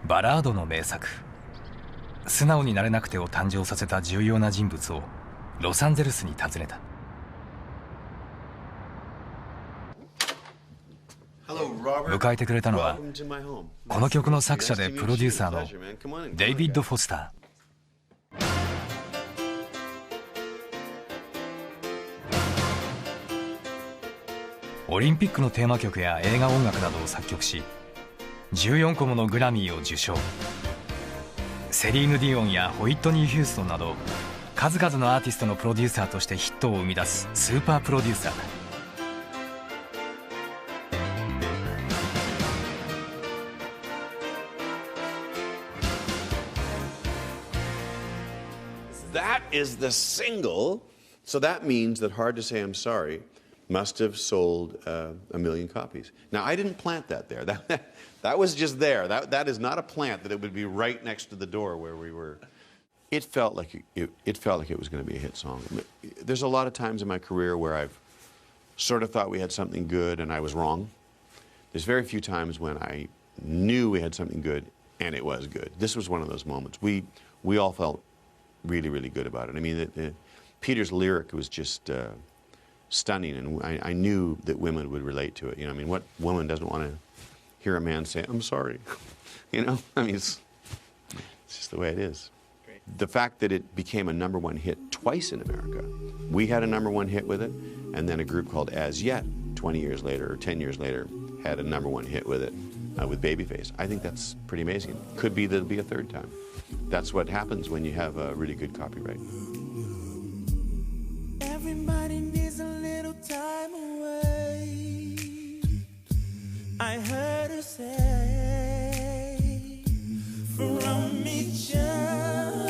バラードの名作「素直になれなくて」を誕生させた重要な人物をロサンゼルスに訪ねた。迎えてくれたのはこの曲の作者でプロデューサーのデイビッド・フォスター。オリンピックのテーマ曲や映画音楽などを作曲し14個ものグラミーを受賞。セリーヌ・ディオンやホイットニー・ヒューストンなど数々のアーティストのプロデューサーとしてヒットを生み出すスーパープロデューサーだ。That is the single, so that means that Hard to Say I'm Sorry must have sold 1,000,000 copies. Now, I didn't plant that there. That was just there. That is not a plant that it would be right next to the door where we were. It felt like it was going to be a hit song. There's a lot of times in my career where I've sort of thought we had something good and I was wrong. There's very few times when I knew we had something good and it was good. This was one of those moments. We all felt really, really good about it. I mean, Peter's lyric was just stunning, and I knew that women would relate to it. You know, I mean, what woman doesn't want to hear a man say, "I'm sorry"? You know, I mean, it's just the way it is. Great. The fact that it became a #1 hit twice in America, we had a #1 hit with it, and then a group called As Yet, 20 years later or 10 years later, had a #1 hit with it, with Babyface. I think that's pretty amazing. Could be there'll be a third time. That's what happens when you have a really good copyright. Everybody needs a little time away. I heard her say from each other.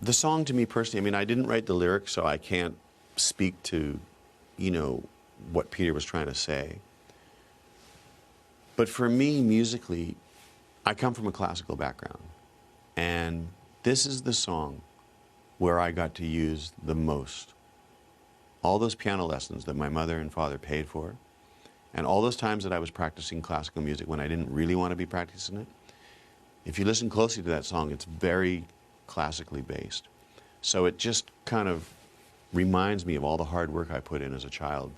The song to me personally, I mean, I didn't write the lyrics, so I can't speak to, what Peter was trying to say. But for me, musically, I come from a classical background, and this is the song where I got to use the most. All those piano lessons that my mother and father paid for, and all those times that I was practicing classical music when I didn't really want to be practicing it, if you listen closely to that song, it's very classically based. So it just kind of reminds me of all the hard work I put in as a child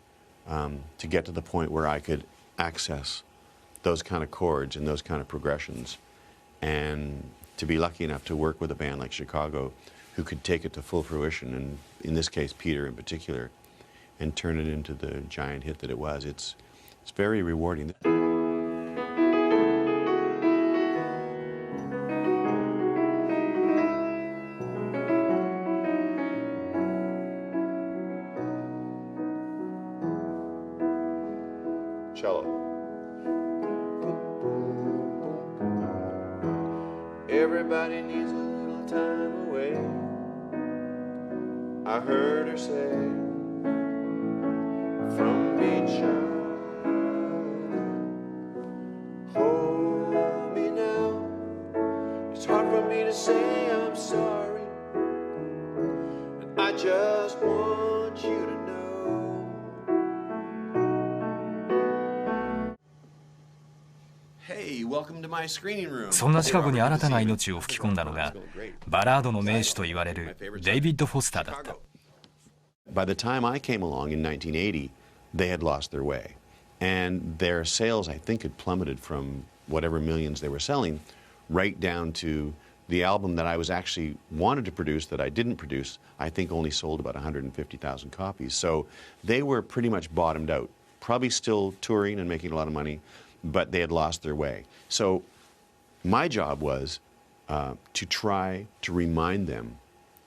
to get to the point where I could access those kind of chords and those kind of progressions, and to be lucky enough to work with a band like Chicago who could take it to full fruition, and in this case Peter in particular, and turn it into the giant hit that it was. It's very rewarding. Cello. Everybody needs a little time away. I heard her say from each other, hold me now. It's hard for me to say I'm sorry, and I just want you to know. Hey, welcome to my screening room. そんなシカゴに新たな命を吹き込んだのがバラードの名手と言われるデイビッド・フォスターだった。By the time I came along in 1980, they had lost their way, and their sales, I think, had plummeted from whatever millions they were selling right down to the album that I was actually wanted to produce that I didn't produce. I think only sold about 150,000 copies. So they were pretty much bottomed out, probably still touring and making a lot of money, but they had lost their way. So my job was to try to remind them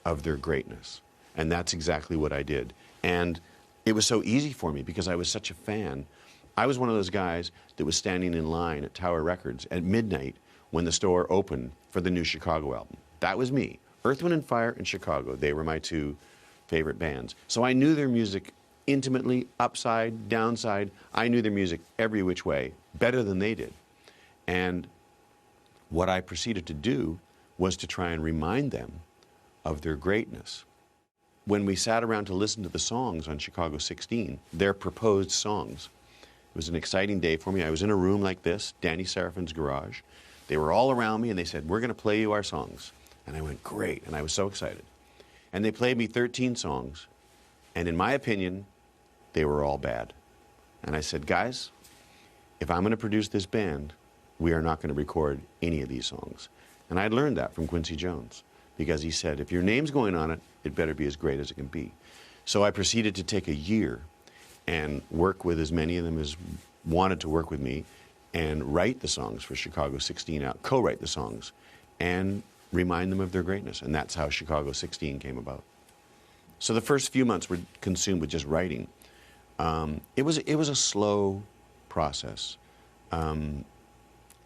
of their greatness. And that's exactly what I did. And it was so easy for me because I was such a fan. I was one of those guys that was standing in line at Tower Records at midnight when the store opened for the new Chicago album. That was me. Earth, Wind & Fire and Chicago, they were my two favorite bands. So I knew their music intimately, upside, downside. I knew their music every which way, better than they did. And what I proceeded to do was to try and remind them of their greatness. when we sat around to listen to the songs on Chicago 16, their proposed songs, it was an exciting day for me. I was in a room like this, Danny Serafin's garage. They were all around me, and they said, we're going to play you our songs. And I went, great, and I was so excited. And they played me 13 songs, and in my opinion, they were all bad. And I said, guys, if I'm going to produce this band, we are not going to record any of these songs. And I learned that from Quincy Jones, because he said, if your name's going on it, it better be as great as it can be. So I proceeded to take a year and work with as many of them as wanted to work with me and write the songs for Chicago 16 out, co-write the songs, and remind them of their greatness. And that's how Chicago 16 came about. So the first few months were consumed with just writing. It was a slow process.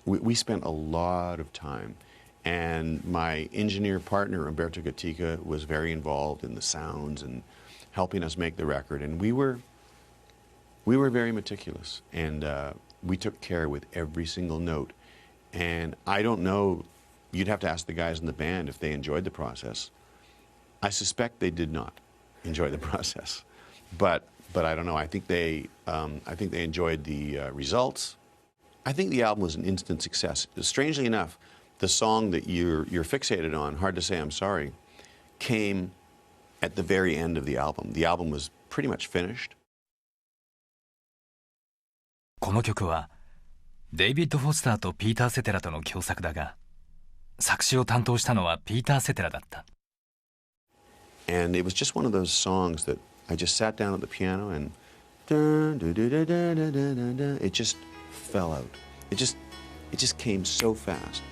We spent a lot of time. And my engineer partner, Umberto Gatica, was very involved in the sounds and helping us make the record. And we were very meticulous. And we took care with every single note. And I don't know, you'd have to ask the guys in the band if they enjoyed the process. I suspect they did not enjoy the process. But I don't know. I think they enjoyed the results. I think the album was an instant success. Strangely enough, the song that you're fixated on, Hard to Say I'm Sorry, came at the very end of the album. The album was pretty much finished. この曲はデイビッド・フォスターとピーター・セテラとの共作だが、作詞を担当したのはピーター・セテラだった。And it was just one of those songs that I just sat down at the piano and it just fell out. It just came so fast.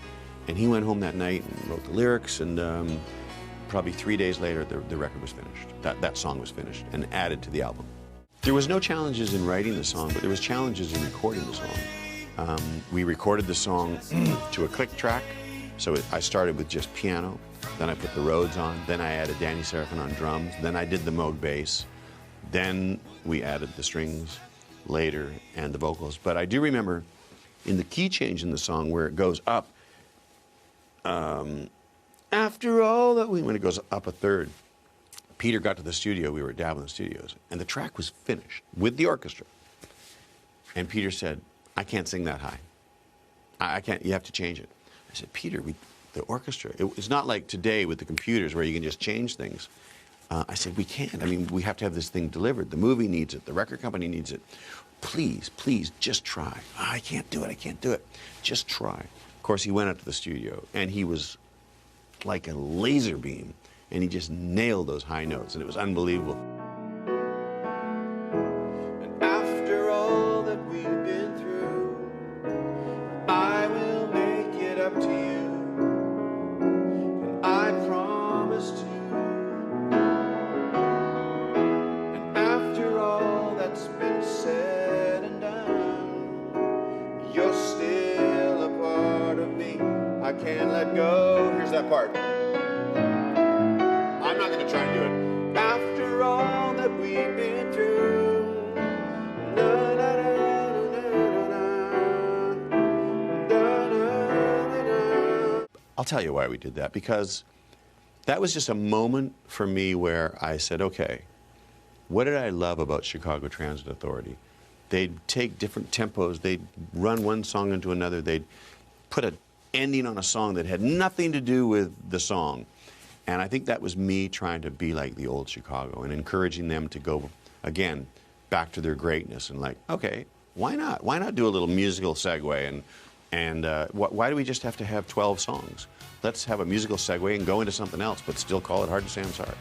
And he went home that night and wrote the lyrics, and probably 3 days later, the record was finished. That song was finished and added to the album. There was no challenges in writing the song, but there was challenges in recording the song. We recorded the song to a click track, so I started with just piano. Then I put the Rhodes on. Then I added Danny Serafin on drums. Then I did the Moog bass. Then we added the strings later and the vocals. But I do remember in the key change in the song where it goes up, after all that when it goes up a third, Peter got to the studio, we were at Dablin Studios, and the track was finished with the orchestra. And Peter said, I can't sing that high. I can't, you have to change it. I said, Peter, the orchestra, it's not like today with the computers where you can just change things. I said, we can't. I mean, we have to have this thing delivered. The movie needs it. The record company needs it. Please, please, just try. I can't do it. I can't do it. Just try. Of course, he went up to the studio, and he was like a laser beam, and he just nailed those high notes, and it was unbelievable. And after all that we've been through, I will make it up to you, and I promise to. And after all that's been said and done, you're still a part of me. I can't let go. Here's that part. I'm not going to try and do it. After all that we've been through, na, na, na, na, na, na, na. I'll tell you why we did that, because that was just a moment for me where I said, okay, what did I love about Chicago Transit Authority? They'd take different tempos, they'd run one song into another, they'd put an ending on a song that had nothing to do with the song. And I think that was me trying to be like the old Chicago and encouraging them to go, again, back to their greatness and like, okay, why not? Why not do a little musical segue? And why do we just have to have 12 songs? Let's have a musical segue and go into something else, but still call it Hard to Say I'm Sorry.